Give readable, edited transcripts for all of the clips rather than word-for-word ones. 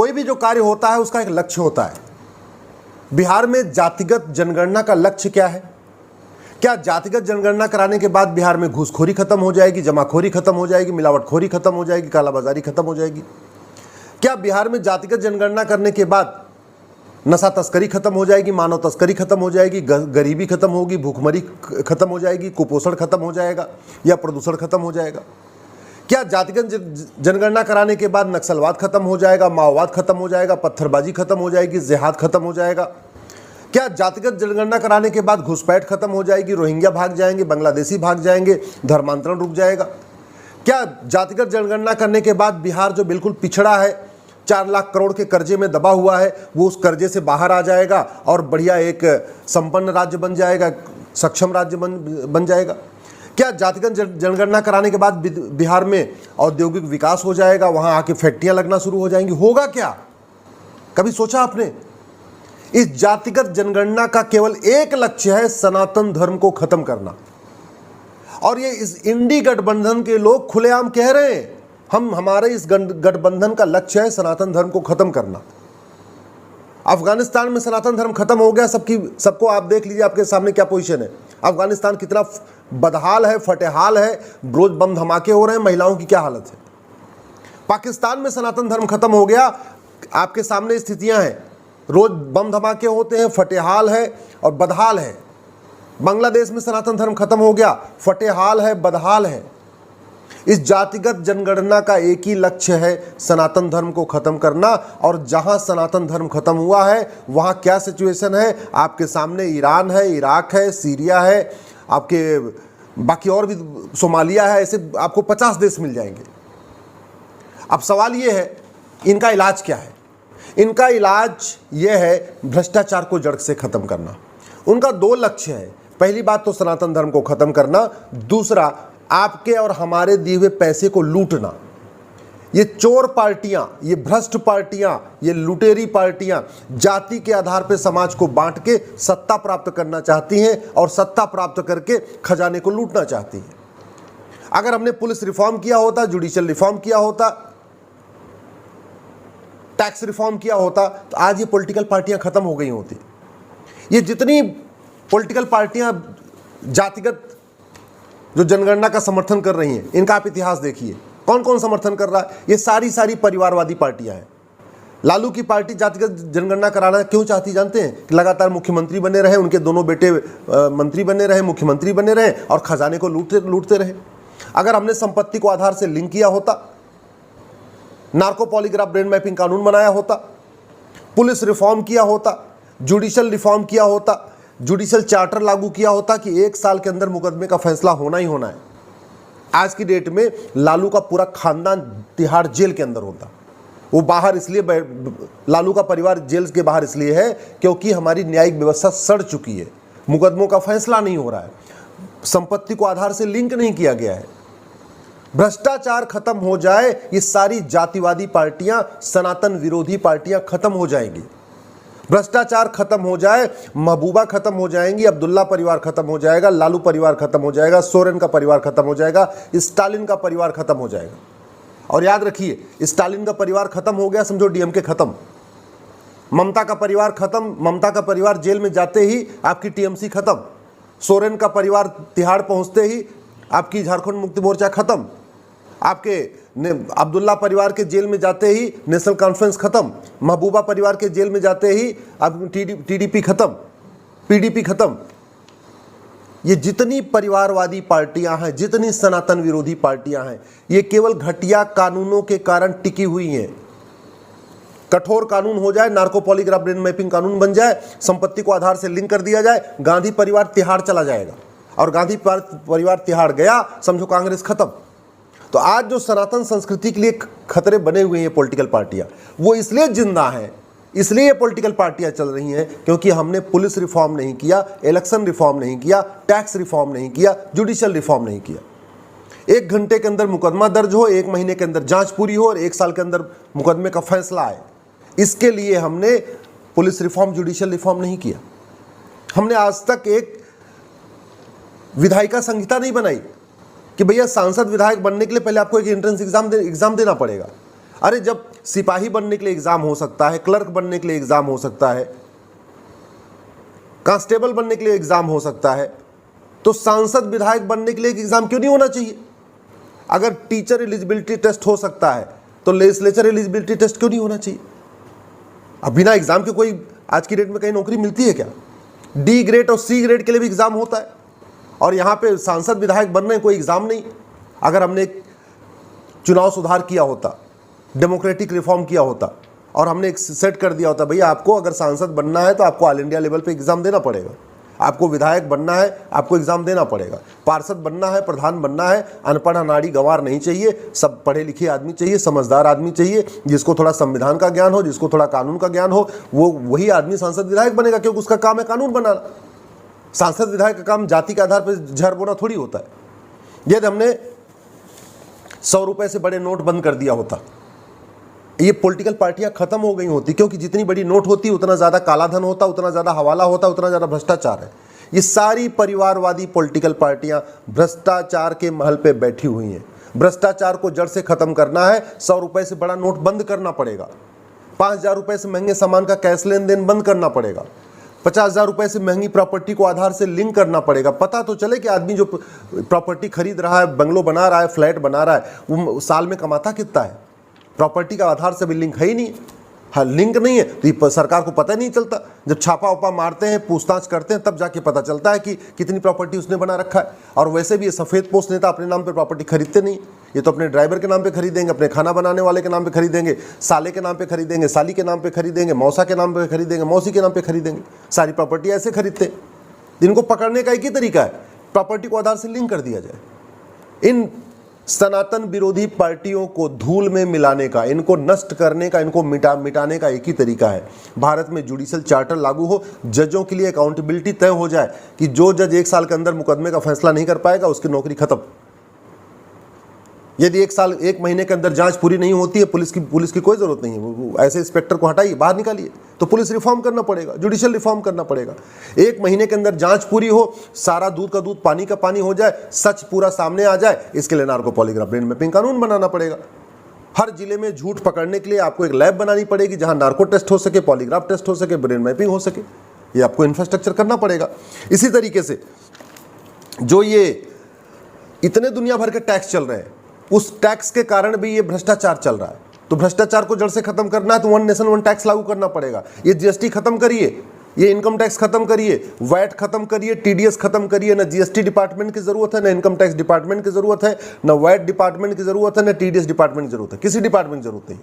कोई भी जो कार्य होता है उसका एक लक्ष्य होता है। बिहार में जातिगत जनगणना का लक्ष्य क्या है? क्या जातिगत जनगणना कराने के बाद बिहार में घूसखोरी खत्म हो जाएगी, जमाखोरी खत्म हो जाएगी, मिलावटखोरी खत्म हो जाएगी, कालाबाजारी खत्म हो जाएगी? क्या बिहार में जातिगत जनगणना करने के बाद नशा तस्करी खत्म हो जाएगी, मानव तस्करी खत्म हो जाएगी, गरीबी खत्म होगी, भूखमरी खत्म हो जाएगी, कुपोषण खत्म हो जाएगा या प्रदूषण खत्म हो जाएगा? क्या जातिगत जनगणना कराने के बाद नक्सलवाद खत्म हो जाएगा, माओवाद खत्म हो जाएगा, पत्थरबाजी खत्म हो जाएगी, जिहाद खत्म हो जाएगा? क्या जातिगत जनगणना कराने के बाद घुसपैठ खत्म हो जाएगी, रोहिंग्या भाग जाएंगे, बांग्लादेशी भाग जाएंगे, धर्मांतरण रुक जाएगा? क्या जातिगत जनगणना करने के बाद बिहार जो बिल्कुल पिछड़ा है, 4 लाख करोड़ के कर्जे में दबा हुआ है, वो उस कर्जे से बाहर आ जाएगा और बढ़िया एक संपन्न राज्य बन जाएगा, सक्षम राज्य बन जाएगा? क्या जातिगत जनगणना कराने के बाद बिहार में औद्योगिक विकास हो जाएगा, वहां आके फैक्ट्रियां लगना शुरू हो जाएंगी? होगा क्या? कभी सोचा आपने? इस जातिगत जनगणना का केवल एक लक्ष्य है, सनातन धर्म को खत्म करना। और ये इस इंडी गठबंधन के लोग खुलेआम कह रहे हैं, हमारे इस गठबंधन का लक्ष्य है सनातन धर्म को खत्म करना। अफगानिस्तान में सनातन धर्म खत्म हो गया, सबको आप देख लीजिए, आपके सामने क्या पोजीशन है। अफगानिस्तान कितना बदहाल है, फटेहाल है, रोज बम धमाके हो रहे हैं, महिलाओं की क्या हालत है। पाकिस्तान में सनातन धर्म खत्म हो गया, आपके सामने स्थितियां हैं, रोज बम धमाके होते हैं, फटेहाल है और बदहाल है। बांग्लादेश में सनातन धर्म खत्म हो गया, फटेहाल है, बदहाल है। इस जातिगत जनगणना का एक ही लक्ष्य है, सनातन धर्म को खत्म करना। और जहां सनातन धर्म खत्म हुआ है वहां क्या सिचुएशन है आपके सामने? ईरान है, इराक है, सीरिया है, आपके बाकी और भी सोमालिया है, ऐसे आपको 50 देश मिल जाएंगे। अब सवाल ये है, इनका इलाज क्या है? इनका इलाज यह है भ्रष्टाचार को जड़ से खत्म करना। उनका 2 लक्ष्य है। पहली बात तो सनातन धर्म को खत्म करना, दूसरा आपके और हमारे दिए हुए पैसे को लूटना। ये चोर पार्टियां, ये भ्रष्ट पार्टियां, ये लुटेरी पार्टियां जाति के आधार पर समाज को बांट के सत्ता प्राप्त करना चाहती हैं और सत्ता प्राप्त करके खजाने को लूटना चाहती हैं। अगर हमने पुलिस रिफॉर्म किया होता, जुडिशियल रिफॉर्म किया होता, टैक्स रिफॉर्म किया होता, तो आज ये पॉलिटिकल पार्टियां खत्म हो गई होती। ये जितनी पॉलिटिकल पार्टियां जातिगत जो जनगणना का समर्थन कर रही हैं, इनका आप इतिहास देखिए, कौन कौन समर्थन कर रहा है? ये सारी परिवारवादी पार्टियां हैं। लालू की पार्टी जातिगत जनगणना कराना क्यों चाहती जानते हैं? कि लगातार मुख्यमंत्री बने रहे, उनके दोनों बेटे मंत्री बने रहे, मुख्यमंत्री बने रहे और खजाने को लूटते रहे। अगर हमने संपत्ति को आधार से लिंक किया होता, नार्को पॉलीग्राफ ब्रेन मैपिंग कानून बनाया होता, पुलिस रिफॉर्म किया होता, जुडिशियल रिफॉर्म किया होता, जुडिशियल चार्टर लागू किया होता कि 1 साल के अंदर मुकदमे का फैसला होना ही होना है, आज की डेट में लालू का पूरा खानदान तिहाड़ जेल के अंदर होता। वो बाहर इसलिए, लालू का परिवार जेल के बाहर इसलिए है क्योंकि हमारी न्यायिक व्यवस्था सड़ चुकी है, मुकदमों का फैसला नहीं हो रहा है, संपत्ति को आधार से लिंक नहीं किया गया है। भ्रष्टाचार खत्म हो जाए, ये सारी जातिवादी पार्टियां, सनातन विरोधी पार्टियां खत्म हो जाएंगी। भ्रष्टाचार खत्म हो जाए, महबूबा खत्म हो जाएंगी, अब्दुल्ला परिवार खत्म हो जाएगा, लालू परिवार खत्म हो जाएगा, सोरेन का परिवार खत्म हो जाएगा, स्टालिन का परिवार खत्म हो जाएगा। और याद रखिए, स्टालिन का परिवार खत्म हो गया, समझो डीएमके खत्म। ममता का परिवार खत्म, ममता का परिवार जेल में जाते ही आपकी टीएमसी खत्म। सोरेन का परिवार तिहाड़ पहुंचते ही आपकी झारखंड मुक्ति मोर्चा खत्म। आपके अब्दुल्ला परिवार के जेल में जाते ही नेशनल कॉन्फ्रेंस खत्म। महबूबा परिवार के जेल में जाते ही अब टीडीपी खत्म, पीडीपी खत्म। ये जितनी परिवारवादी पार्टियां हैं, जितनी सनातन विरोधी पार्टियां हैं, ये केवल घटिया कानूनों के कारण टिकी हुई हैं। कठोर कानून हो जाए, नार्को पॉलीग्राफ ब्रेन मैपिंग कानून बन जाए, संपत्ति को आधार से लिंक कर दिया जाए, गांधी परिवार तिहाड़ चला जाएगा। और गांधी परिवार तिहाड़ गया, समझो कांग्रेस खत्म। तो आज जो सनातन संस्कृति के लिए खतरे बने हुए हैं पॉलिटिकल पार्टियां, वो इसलिए जिंदा हैं, इसलिए ये पॉलिटिकल पार्टियां चल रही हैं क्योंकि हमने पुलिस रिफॉर्म नहीं किया, इलेक्शन रिफॉर्म नहीं किया, टैक्स रिफॉर्म नहीं किया, जुडिशियल रिफॉर्म नहीं किया। 1 घंटे के अंदर मुकदमा दर्ज हो, 1 महीने के अंदर जांच पूरी हो और 1 साल के अंदर मुकदमे का फैसला आए, इसके लिए हमने पुलिस रिफॉर्म, जुडिशियल रिफॉर्म नहीं किया। हमने आज तक एक विधायिका संहिता नहीं बनाई कि भैया सांसद विधायक बनने के लिए पहले आपको एक एंट्रेंस एग्जाम देना पड़ेगा। अरे जब सिपाही बनने के लिए एग्जाम हो सकता है, क्लर्क बनने के लिए एग्जाम हो सकता है, कांस्टेबल बनने के लिए एग्जाम हो सकता है, तो सांसद विधायक बनने के लिए एग्जाम क्यों नहीं होना चाहिए? अगर टीचर एलिजिबिलिटी टेस्ट हो सकता है तो लेजिस्लेचर एलिजिबिलिटी टेस्ट क्यों नहीं होना चाहिए? अब बिना एग्जाम के कोई आज की डेट में कहीं नौकरी मिलती है क्या? डी ग्रेड और सी ग्रेड के लिए भी एग्जाम होता है, और यहाँ पे सांसद विधायक बनने कोई एग्जाम नहीं। अगर हमने एक चुनाव सुधार किया होता, डेमोक्रेटिक रिफॉर्म किया होता, और हमने एक सेट कर दिया होता, भैया आपको अगर सांसद बनना है तो आपको ऑल इंडिया लेवल पे एग्जाम देना पड़ेगा, आपको विधायक बनना है आपको एग्जाम देना पड़ेगा, पार्षद बनना है, प्रधान बनना है, अनपढ़ अनाड़ी गंवार नहीं चाहिए, सब पढ़े लिखे आदमी चाहिए, समझदार आदमी चाहिए, जिसको थोड़ा संविधान का ज्ञान हो, जिसको थोड़ा कानून का ज्ञान हो, वो वही आदमी सांसद विधायक बनेगा, क्योंकि उसका काम है कानून बनाना। सांसद विधायक का काम जाति के आधार पर जहर बोना थोड़ी होता है। यदि हमने 100 रुपए से बड़े नोट बंद कर दिया होता, ये पॉलिटिकल पार्टियां खत्म हो गई होती, क्योंकि जितनी बड़ी नोट होती उतना ज़्यादा कालाधन होता, उतना ज़्यादा हवाला होता, उतना ज़्यादा भ्रष्टाचार है। ये सारी परिवारवादी पॉलिटिकल पार्टियां भ्रष्टाचार के महल पे बैठी हुई हैं। भ्रष्टाचार को जड़ से खत्म करना है, 100 रुपए से बड़ा नोट बंद करना पड़ेगा, 5,000 रुपए से महंगे सामान का कैश लेन देन बंद करना पड़ेगा, 50,000 रुपए से महंगी प्रॉपर्टी को आधार से लिंक करना पड़ेगा। पता तो चले कि आदमी जो प्रॉपर्टी खरीद रहा है, बंगलो बना रहा है, फ्लैट बना रहा है, वो साल में कमाता कितना है? प्रॉपर्टी का आधार से भी लिंक है ही नहीं। हाँ, लिंक नहीं है तो ये सरकार को पता नहीं चलता। जब छापा उपा मारते हैं, पूछताछ करते हैं, तब जाके पता चलता है कि कितनी प्रॉपर्टी उसने बना रखा है। और वैसे भी ये सफ़ेद पोस्ट नेता अपने नाम पे प्रॉपर्टी खरीदते नहीं, ये तो अपने ड्राइवर के नाम पे खरीदेंगे, अपने खाना बनाने वाले के नाम पे खरीदेंगे, साले के नाम पे खरीदेंगे, साली के नाम पे खरीदेंगे, मौसा के नाम पे खरीदेंगे, मौसी के नाम पे खरीदेंगे। सारी प्रॉपर्टी ऐसे खरीदते हैं। इनको पकड़ने का एक ही तरीका है, प्रॉपर्टी को आधार से लिंक कर दिया जाए। इन सनातन विरोधी पार्टियों को धूल में मिलाने का, इनको नष्ट करने का, इनको मिटाने का एक ही तरीका है, भारत में जुडिशियल चार्टर लागू हो, जजों के लिए अकाउंटेबिलिटी तय हो जाए कि जो जज 1 साल के अंदर मुकदमे का फैसला नहीं कर पाएगा उसकी नौकरी खत्म। यदि 1 महीने के अंदर जांच पूरी नहीं होती है, पुलिस की कोई जरूरत नहीं है, ऐसे इंस्पेक्टर को हटाइए, बाहर निकालिए। तो पुलिस रिफॉर्म करना पड़ेगा, जुडिशियल रिफॉर्म करना पड़ेगा। 1 महीने के अंदर जांच पूरी हो, सारा दूध का दूध पानी का पानी हो जाए, सच पूरा सामने आ जाए, इसके लिए नार्को पॉलीग्राफ ब्रेन मैपिंग कानून बनाना पड़ेगा। हर जिले में झूठ पकड़ने के लिए आपको एक लैब बनानी पड़ेगी, जहां नार्को टेस्ट हो सके, पॉलीग्राफ टेस्ट हो सके, ब्रेन मैपिंग हो सके। ये आपको इंफ्रास्ट्रक्चर करना पड़ेगा। इसी तरीके से जो ये इतने दुनिया भर के टैक्स चल रहे हैं, उस टैक्स के कारण भी ये भ्रष्टाचार चल रहा है। तो भ्रष्टाचार को जड़ से खत्म करना है तो 1 नेशन 1 टैक्स लागू करना पड़ेगा। ये जीएसटी खत्म करिए, ये इनकम टैक्स खत्म करिए, वैट खत्म करिए, टीडीएस खत्म करिए। ना जीएसटी डिपार्टमेंट की जरूरत है, ना इनकम टैक्स डिपार्टमेंट की जरूरत है, ना वैट डिपार्टमेंट की जरूरत है, ना टीडीएस डिपार्टमेंट की जरूरत है, किसी डिपार्टमेंट की जरूरत नहीं।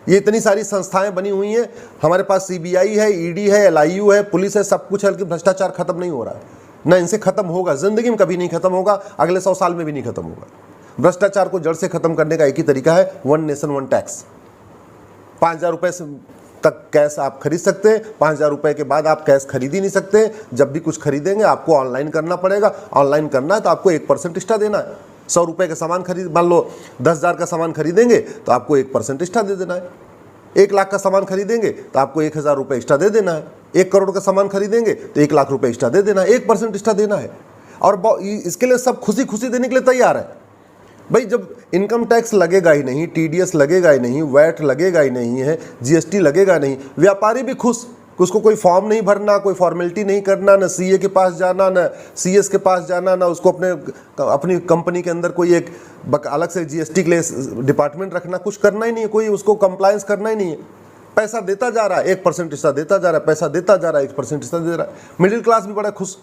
ये इतनी सारी संस्थाएं बनी हुई हैं, हमारे पास सीबीआई है, ईडी है, एलआईयू है, पुलिस है, सब कुछ है, लेकिन भ्रष्टाचार खत्म नहीं हो रहा है। ना इनसे खत्म होगा, जिंदगी में कभी नहीं खत्म होगा, अगले 100 साल में भी नहीं खत्म होगा। भ्रष्टाचार को जड़ से खत्म करने का एक ही तरीका है, 1 नेशन 1 टैक्स। 5,000 रुपए तक कैश आप खरीद सकते हैं, 5,000 रुपए के बाद आप कैश खरीद ही नहीं सकते। जब भी कुछ खरीदेंगे आपको ऑनलाइन करना पड़ेगा। ऑनलाइन करना है तो आपको 1% एक्स्ट्रा देना है। 100 रुपए का सामान खरीद, मान लो 10,000 का सामान खरीदेंगे तो आपको 1% एक्स्ट्रा दे देना है। 1 लाख का सामान खरीदेंगे तो आपको 1,000 रुपये एक्स्ट्रा दे देना है। 1 करोड़ का सामान खरीदेंगे तो 1 लाख रुपये एक्स्ट्रा दे देना है, 1% एक्स्ट्रा देना है। और इसके लिए सब खुशी खुशी देने के लिए तैयार है। भाई जब इनकम टैक्स लगेगा ही नहीं, टीडीएस लगेगा ही नहीं, वैट लगेगा ही नहीं है, जीएसटी लगेगा नहीं, व्यापारी भी खुश, उसको कोई फॉर्म नहीं भरना, कोई फॉर्मेलिटी नहीं करना, ना सीए के पास जाना, ना सीएस के पास जाना, ना उसको अपनी कंपनी के अंदर कोई एक अलग से जीएसटी के लिए डिपार्टमेंट रखना, कुछ करना ही नहीं है, कोई उसको कंप्लायंस करना ही नहीं है। पैसा देता जा रहा है, 1% हिस्सा देता जा रहा है, पैसा देता जा रहा है, 1% हिस्सा दे रहा है। मिडिल क्लास भी बड़ा खुश।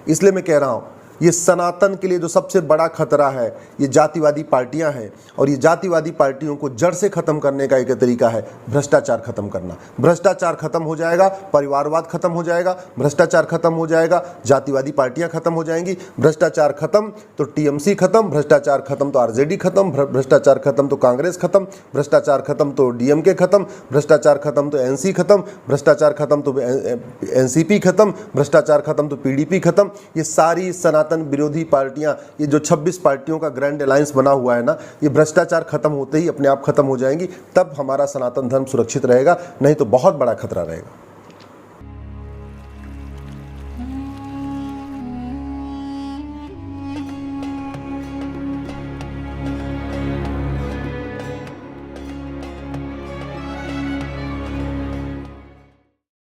इसलिए मैं कह रहा हूँ, ये सनातन के लिए जो सबसे बड़ा खतरा है ये जातिवादी पार्टियां हैं, और ये जातिवादी पार्टियों को जड़ से खत्म करने का एक तरीका है भ्रष्टाचार खत्म करना। भ्रष्टाचार खत्म हो जाएगा, परिवारवाद खत्म हो जाएगा, भ्रष्टाचार खत्म हो जाएगा, जातिवादी पार्टियां खत्म हो जाएंगी। भ्रष्टाचार खत्म तो टीएमसी खत्म, भ्रष्टाचार खत्म तो आरजेडी खत्म, भ्रष्टाचार खत्म तो कांग्रेस खत्म, भ्रष्टाचार खत्म तो डीएमके खत्म, भ्रष्टाचार खत्म तो एनसी खत्म, भ्रष्टाचार खत्म तो एनसीपी खत्म, भ्रष्टाचार खत्म तो पीडीपी खत्म। ये सारी सनातन विरोधी पार्टियां, ये जो 26 पार्टियों का ग्रैंड अलायंस बना हुआ है ना, ये भ्रष्टाचार खत्म होते ही अपने आप खत्म हो जाएंगी। तब हमारा सनातन धर्म सुरक्षित रहेगा, नहीं तो बहुत बड़ा खतरा रहेगा।